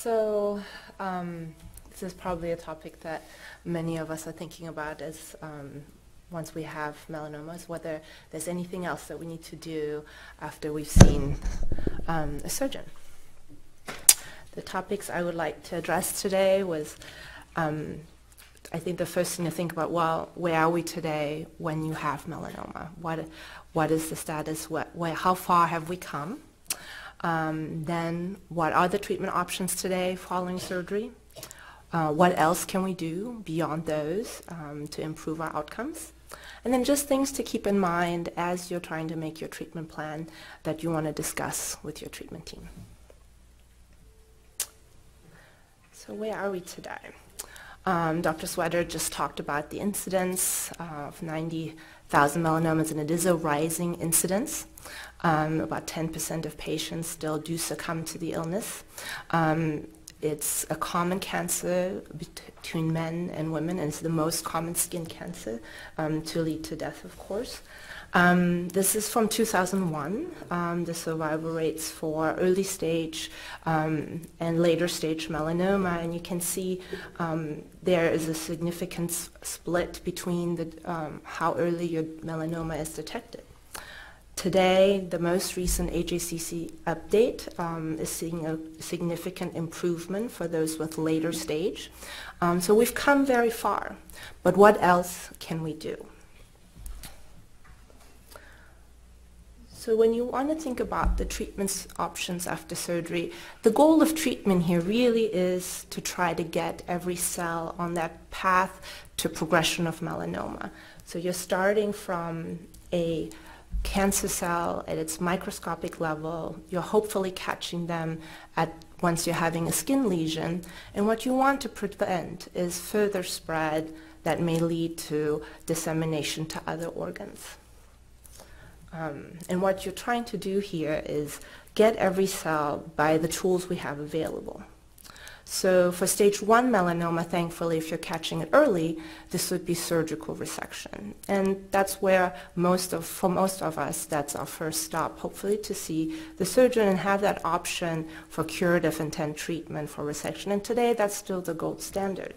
So this is probably a topic that many of us are thinking about as once we have melanomas, whether there's anything else that we need to do after we've seen a surgeon. The topics I would like to address today was, I think the first thing to think about, well, where are we today when you have melanoma? What is the status? How far have we come? Then what are the treatment options today following surgery? What else can we do beyond those to improve our outcomes? And then just things to keep in mind as you're trying to make your treatment plan that you want to discuss with your treatment team. So where are we today? Dr. Sweater just talked about the incidence of 90,000 melanomas, and it is a rising incidence. About 10% of patients still do succumb to the illness. It's a common cancer between men and women, and it's the most common skin cancer to lead to death, of course. This is from 2001, the survival rates for early stage and later stage melanoma, and you can see there is a significant split between how early your melanoma is detected. Today, the most recent AJCC update is seeing a significant improvement for those with later stage. So we've come very far, but what else can we do? So when you want to think about the treatment options after surgery, the goal of treatment here really is to try to get every cell on that path to progression of melanoma. So you're starting from a cancer cell at its microscopic level. You're hopefully catching them once you're having a skin lesion. And what you want to prevent is further spread that may lead to dissemination to other organs. And what you're trying to do here is get every cell by the tools we have available. So for stage 1 melanoma, thankfully, if you're catching it early, this would be surgical resection. And that's where for most of us, that's our first stop, hopefully to see the surgeon and have that option for curative intent treatment for resection. And today, that's still the gold standard.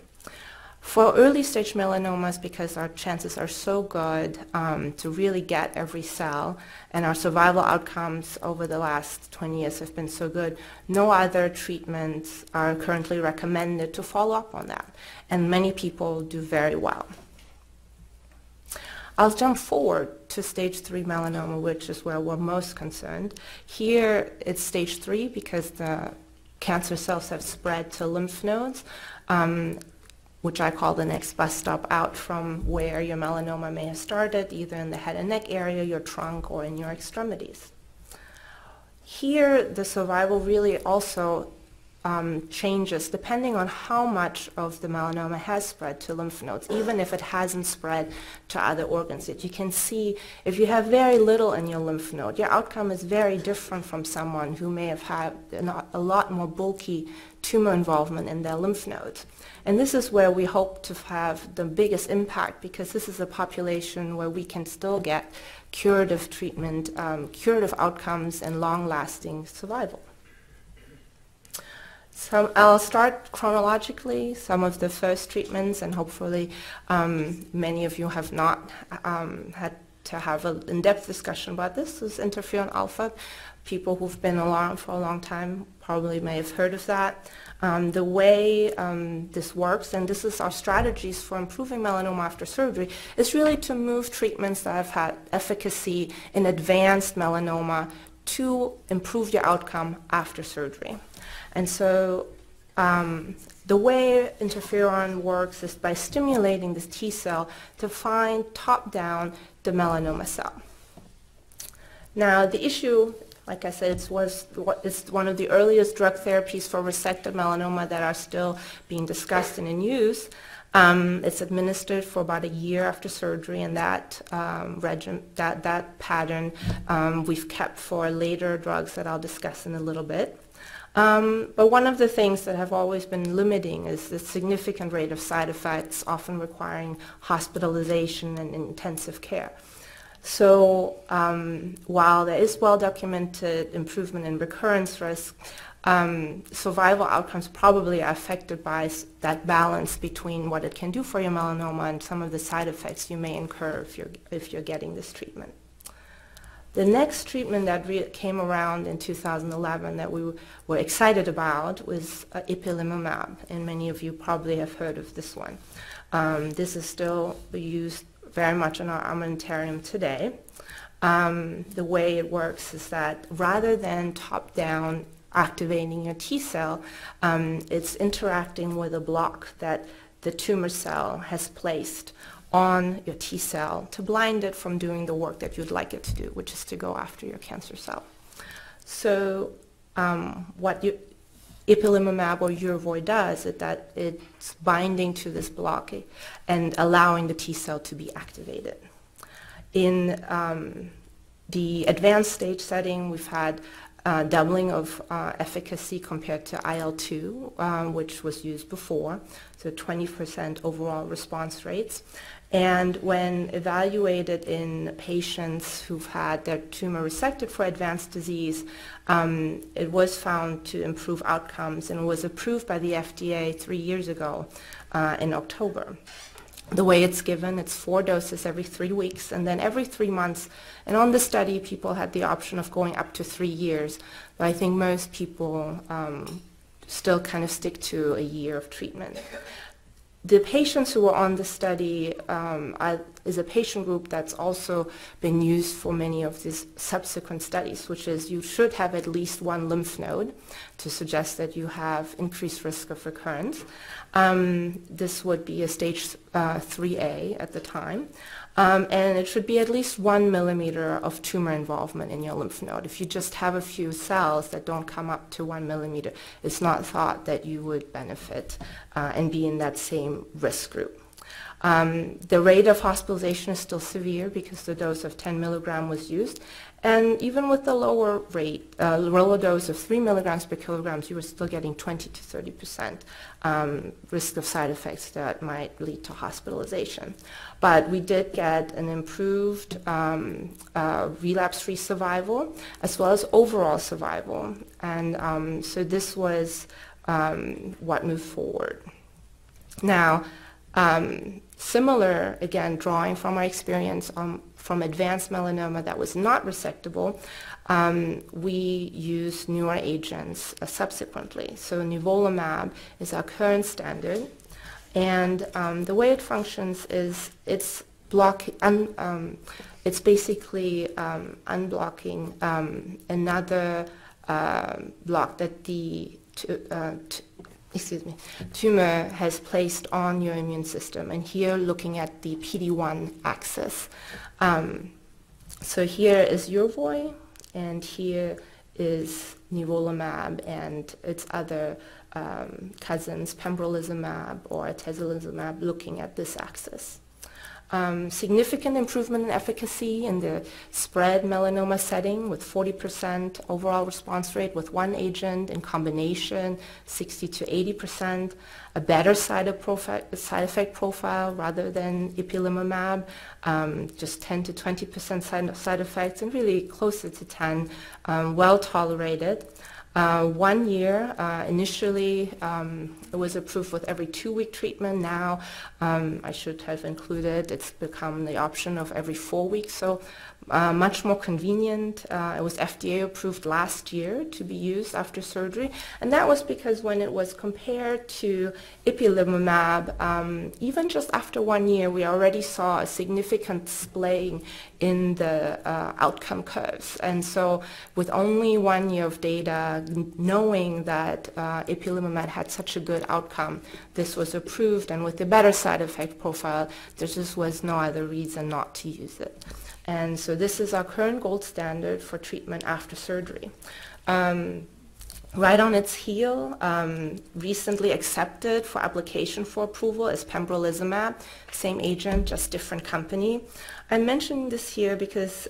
For early stage melanomas, because our chances are so good to really get every cell, and our survival outcomes over the last 20 years have been so good, no other treatments are currently recommended to follow up on that. And many people do very well. I'll jump forward to stage 3 melanoma, which is where we're most concerned. Here, it's stage 3 because the cancer cells have spread to lymph nodes, which I call the next bus stop out from where your melanoma may have started, either in the head and neck area, your trunk, or in your extremities. Here, the survival really also changes depending on how much of the melanoma has spread to lymph nodes, even if it hasn't spread to other organs. You can see if you have very little in your lymph node, your outcome is very different from someone who may have had a lot more bulky tumor involvement in their lymph nodes. And this is where we hope to have the biggest impact, because this is a population where we can still get curative treatment, curative outcomes, and long-lasting survival. So I'll start chronologically, some of the first treatments, and hopefully many of you have not had to have an in-depth discussion about this. This is interferon alpha. People who've been around for a long time probably may have heard of that. The way this works, and this is our strategies for improving melanoma after surgery, is really to move treatments that have had efficacy in advanced melanoma to improve your outcome after surgery. And so the way interferon works is by stimulating this T cell to find top-down the melanoma cell. Now the issue, like I said, it's one of the earliest drug therapies for resected melanoma that are still being discussed and in use. It's administered for about a year after surgery, and that pattern we've kept for later drugs that I'll discuss in a little bit. But one of the things that have always been limiting is the significant rate of side effects, often requiring hospitalization and intensive care. So while there is well-documented improvement in recurrence risk, survival outcomes probably are affected by that balance between what it can do for your melanoma and some of the side effects you may incur if you're getting this treatment. The next treatment that came around in 2011 that we were excited about was ipilimumab, and many of you probably have heard of this one. This is still used very much in our armamentarium today. The way it works is that rather than top-down activating your T cell, it's interacting with a block that the tumor cell has placed on your T cell to blind it from doing the work that you'd like it to do, which is to go after your cancer cell. So what ipilimumab or Yervoy does is that it's binding to this block and allowing the T cell to be activated. In the advanced stage setting, we've had doubling of efficacy compared to IL-2, which was used before, so 20% overall response rates. And when evaluated in patients who've had their tumor resected for advanced disease, it was found to improve outcomes and was approved by the FDA 3 years ago in October. The way it's given, it's 4 doses every 3 weeks and then every 3 months. And on the study, people had the option of going up to 3 years. But I think most people still kind of stick to a year of treatment. The patients who were on the study is a patient group that's also been used for many of these subsequent studies, which is you should have at least 1 lymph node to suggest that you have increased risk of recurrence. This would be a stage 3A at the time. And it should be at least 1 millimeter of tumor involvement in your lymph node. If you just have a few cells that don't come up to 1 millimeter, it's not thought that you would benefit and be in that same risk group. The rate of hospitalization is still severe because the dose of 10 milligram was used. And even with the lower rate, lower dose of 3 milligrams per kilogram, you were still getting 20 to 30% risk of side effects that might lead to hospitalization. But we did get an improved relapse-free survival as well as overall survival. And so this was what moved forward. Now, similar, again, drawing from our experience from advanced melanoma that was not resectable, we use newer agents subsequently. So nivolumab is our current standard, and the way it functions is it's basically unblocking another block that the tumor has placed on your immune system. And here looking at the PD-1 axis. So here is Yervoy, and here is nivolumab and its other cousins, pembrolizumab or atezolizumab, looking at this axis. Significant improvement in efficacy in the spread melanoma setting with 40% overall response rate with one agent, in combination 60 to 80%, a better side effect profile rather than ipilimumab, just 10 to 20% side effects, and really closer to 10, well tolerated. 1 year, initially it was approved with every 2-week treatment. Now I should have included, it's become the option of every 4 weeks, so much more convenient. It was FDA approved last year to be used after surgery, and that was because when it was compared to ipilimumab, even just after 1 year, we already saw a significant splaying in the outcome curves. And so with only 1 year of data, knowing that ipilimumab had such a good outcome, this was approved, and with the better side effect profile, there just was no other reason not to use it. And so this is our current gold standard for treatment after surgery. Right on its heel, recently accepted for application for approval is pembrolizumab, same agent, just different company. I'm mentioning this here because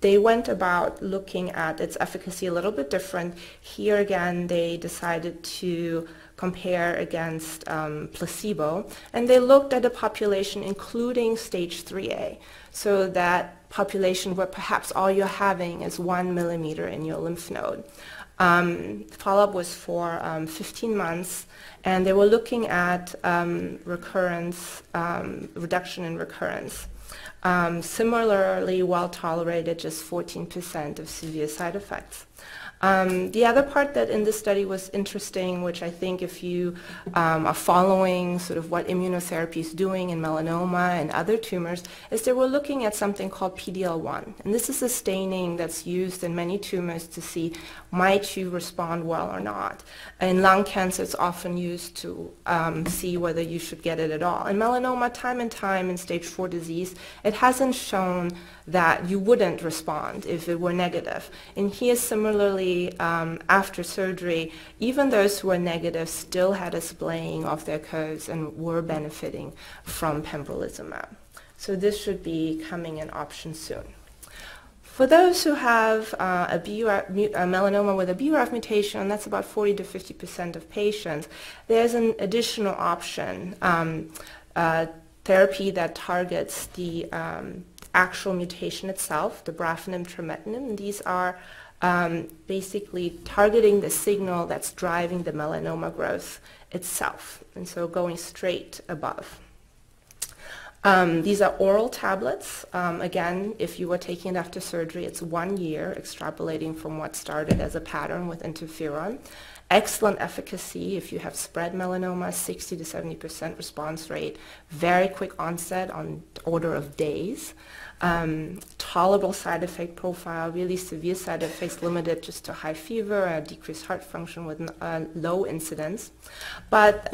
they went about looking at its efficacy a little bit different. Here again, they decided to compare against placebo, and they looked at a population including stage 3A, so that population where perhaps all you're having is 1 millimeter in your lymph node. Follow-up was for 15 months, and they were looking at recurrence, reduction in recurrence. Similarly well tolerated, just 14% of severe side effects. The other part that in this study was interesting, which I think if you are following sort of what immunotherapy is doing in melanoma and other tumors, is they were looking at something called PD-L1. And this is a staining that's used in many tumors to see might you respond well or not. In lung cancer, it's often used to see whether you should get it at all. In melanoma, time and time in stage 4 disease, it hasn't shown that you wouldn't respond if it were negative. And here, similarly, after surgery, even those who were negative still had a splaying of their curves and were benefiting from pembrolizumab. So this should be coming an option soon. For those who have a melanoma with a BRAF mutation, and that's about 40 to 50% of patients, there's an additional option, therapy that targets the actual mutation itself, Dabrafenib, trametinib, and these are basically targeting the signal that's driving the melanoma growth itself, and so going straight above. These are oral tablets. Again, if you were taking it after surgery, it's 1 year, extrapolating from what started as a pattern with interferon. Excellent efficacy if you have spread melanoma, 60 to 70% response rate, very quick onset on order of days. Tolerable side effect profile, really severe side effects limited just to high fever, decreased heart function with low incidence. But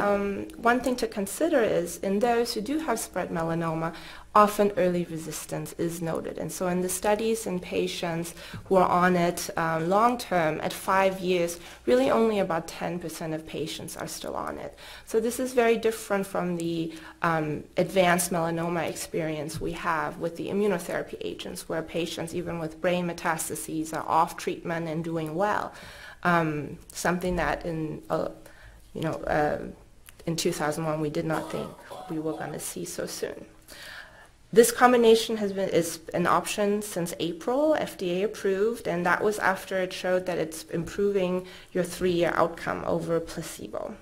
one thing to consider is in those who do have spread melanoma, often early resistance is noted. And so in the studies in patients who are on it long term, at 5 years, really only about 10% of patients are still on it. So this is very different from the advanced melanoma experience we have with the immunotherapy agents, where patients, even with brain metastases, are off treatment and doing well. Something that in 2001 we did not think we were going to see so soon. This combination is an option since April, FDA approved, and that was after it showed that it's improving your 3-year outcome over placebo.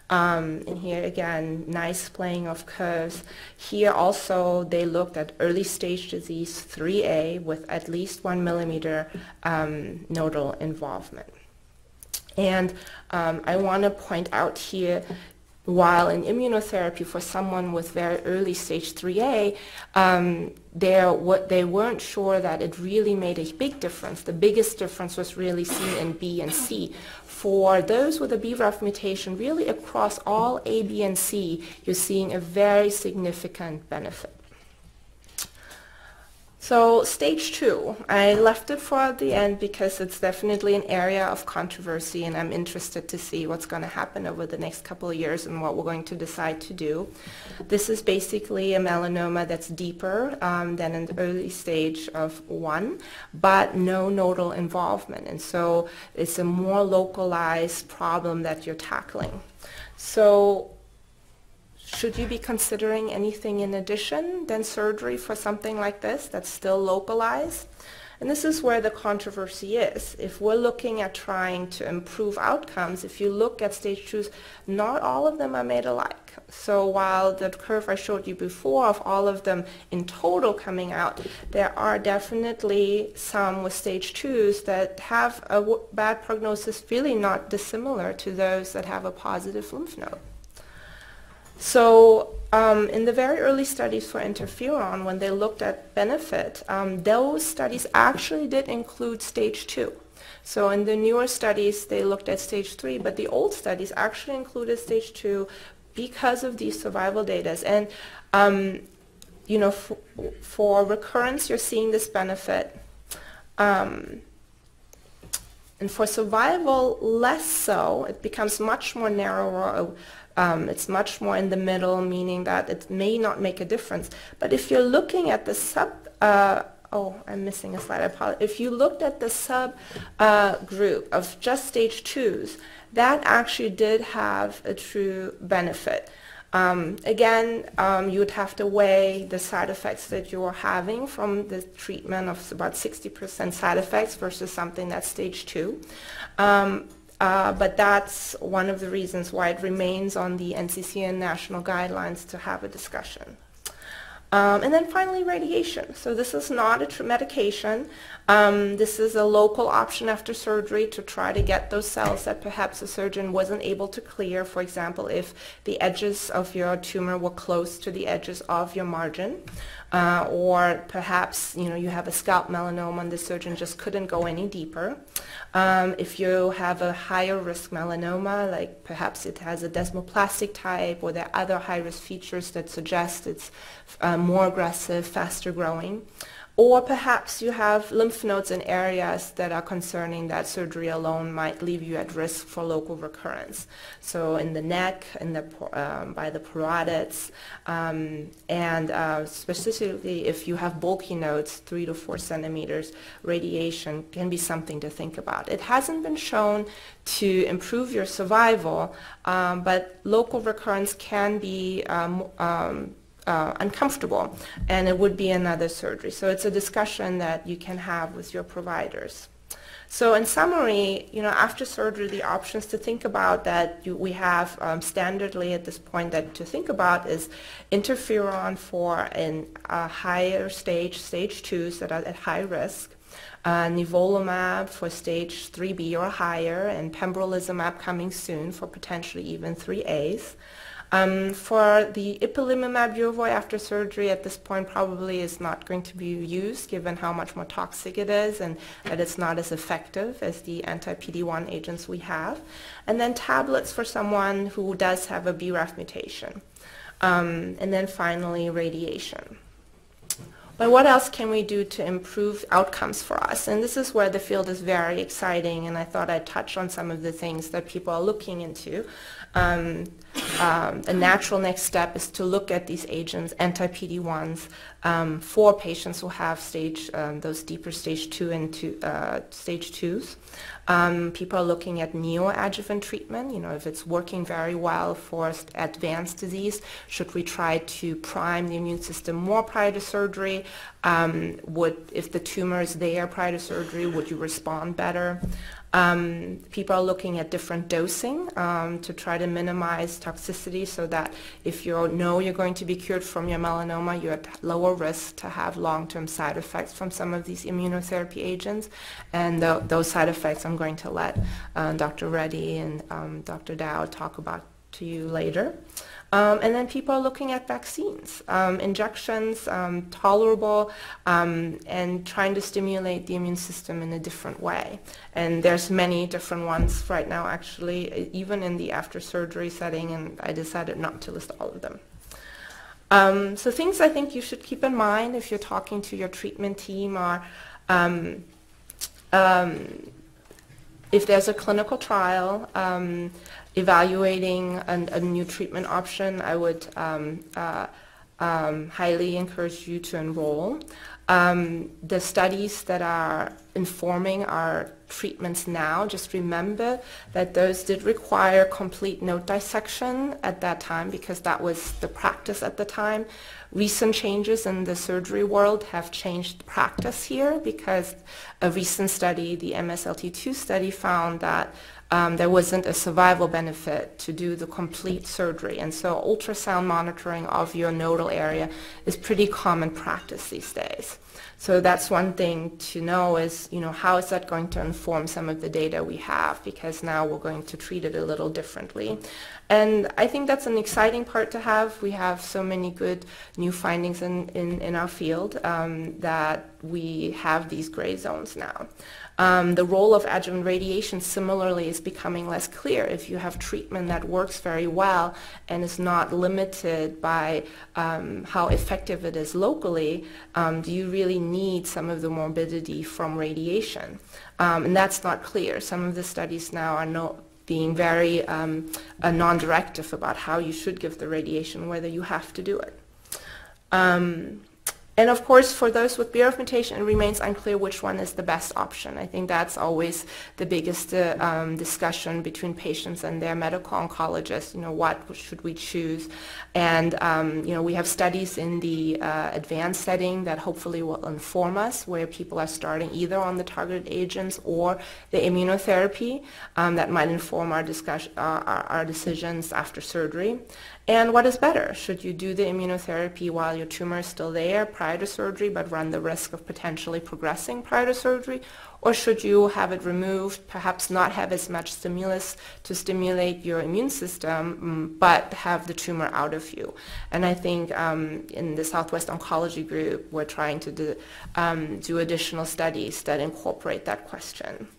And here again, nice playing of curves. Here also they looked at early stage disease 3A with at least 1 millimeter nodal involvement. And I want to point out here, while in immunotherapy for someone with very early stage 3A, they weren't sure that it really made a big difference. The biggest difference was really seen in B and C. For those with a BRAF mutation, really across all A, B, and C, you're seeing a very significant benefit. So stage 2, I left it for the end because it's definitely an area of controversy, and I'm interested to see what's going to happen over the next couple of years and what we're going to decide to do. This is basically a melanoma that's deeper than an early stage of 1, but no nodal involvement, and so it's a more localized problem that you're tackling. So should you be considering anything in addition than surgery for something like this that's still localized? And this is where the controversy is. If we're looking at trying to improve outcomes, if you look at stage 2s, not all of them are made alike. So while the curve I showed you before of all of them in total coming out, there are definitely some with stage 2s that have a bad prognosis, really not dissimilar to those that have a positive lymph node. So in the very early studies for interferon, when they looked at benefit, those studies actually did include stage 2. So in the newer studies, they looked at stage 3, but the old studies actually included stage 2 because of these survival data. And for recurrence, you're seeing this benefit. And for survival, less so. It becomes much more narrower. It's much more in the middle, meaning that it may not make a difference. But if you're looking at the I'm missing a slide, I apologize. If you looked at the group of just stage 2s, that actually did have a true benefit. Again, you would have to weigh the side effects that you are having from the treatment of about 60% side effects versus something that's stage 2. But that's one of the reasons why it remains on the NCCN national guidelines to have a discussion. And then finally, radiation. So this is not a medication. This is a local option after surgery to try to get those cells that perhaps the surgeon wasn't able to clear. For example, if the edges of your tumor were close to the edges of your margin, or perhaps you have a scalp melanoma and the surgeon just couldn't go any deeper. If you have a higher risk melanoma, like perhaps it has a desmoplastic type, or there are other high risk features that suggest it's more aggressive, faster growing. Or perhaps you have lymph nodes in areas that are concerning that surgery alone might leave you at risk for local recurrence. So in the neck, by the parotids, and specifically if you have bulky nodes, 3 to 4 centimeters, radiation can be something to think about. It hasn't been shown to improve your survival, but local recurrence can be uncomfortable, and it would be another surgery. So it's a discussion that you can have with your providers. So in summary, after surgery, the options to think about that we have standardly at this point that to think about is interferon for a higher stage 2s that are at high risk, nivolumab for stage 3B or higher, and pembrolizumab coming soon for potentially even 3As. For the ipilimumab Yervoy after surgery at this point probably is not going to be used given how much more toxic it is and that it's not as effective as the anti-PD-1 agents we have. And then tablets for someone who does have a BRAF mutation. And then finally radiation. But what else can we do to improve outcomes for us? And this is where the field is very exciting, and I thought I'd touch on some of the things that people are looking into. A natural next step is to look at these agents, anti-PD-1s, for patients who have those deeper stage 2 and stage 2s. People are looking at neoadjuvant treatment. If it's working very well for advanced disease, should we try to prime the immune system more prior to surgery? If the tumor is there prior to surgery, would you respond better? People are looking at different dosing to try to minimize toxicity so that if you know you're going to be cured from your melanoma, you're at lower risk to have long-term side effects from some of these immunotherapy agents. And those side effects I'm going to let Dr. Reddy and Dr. Dow talk about to you later. And then people are looking at vaccines, injections, tolerable, and trying to stimulate the immune system in a different way. And there's many different ones right now, actually, even in the after surgery setting, and I decided not to list all of them. So things I think you should keep in mind if you're talking to your treatment team are if there's a clinical trial evaluating a new treatment option, I would highly encourage you to enroll. The studies that are informing our treatments now, just remember that those did require complete node dissection at that time because that was the practice at the time. Recent changes in the surgery world have changed practice here because a recent study, the MSLT2 study, found that there wasn't a survival benefit to do the complete surgery. And so ultrasound monitoring of your nodal area is pretty common practice these days. So that's one thing to know is, how is that going to inform some of the data we have, because now we're going to treat it a little differently. And I think that's an exciting part to have. We have so many good new findings in our field that we have these gray zones now. The role of adjuvant radiation similarly is becoming less clear. If you have treatment that works very well and is not limited by how effective it is locally, do you really need some of the morbidity from radiation? And that's not clear. Some of the studies now are being very non-directive about how you should give the radiation, whether you have to do it. And of course, for those with BRAF mutation, it remains unclear which one is the best option. I think that's always the biggest discussion between patients and their medical oncologist. What should we choose? And we have studies in the advanced setting that hopefully will inform us, where people are starting either on the targeted agents or the immunotherapy that might inform our discussion, our decisions after surgery. And what is better? Should you do the immunotherapy while your tumor is still there prior to surgery, but run the risk of potentially progressing prior to surgery? Or should you have it removed, perhaps not have as much stimulus to stimulate your immune system, but have the tumor out of you? And I think in the Southwest Oncology Group, we're trying to do additional studies that incorporate that question.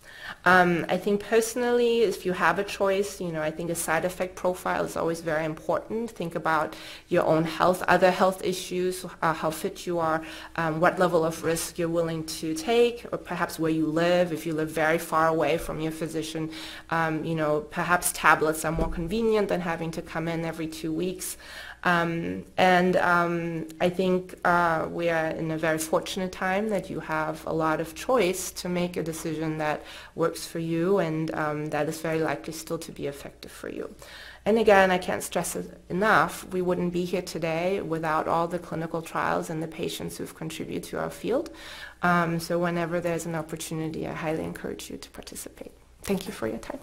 I think personally, if you have a choice, I think a side effect profile is always very important. Think about your own health, other health issues, how fit you are, what level of risk you're willing to take, or perhaps where you live. If you live very far away from your physician, perhaps tablets are more convenient than having to come in every 2 weeks. I think we are in a very fortunate time that you have a lot of choice to make a decision that works for you, and that is very likely still to be effective for you. And again, I can't stress it enough, we wouldn't be here today without all the clinical trials and the patients who've contributed to our field. So whenever there's an opportunity, I highly encourage you to participate. Thank you for your time.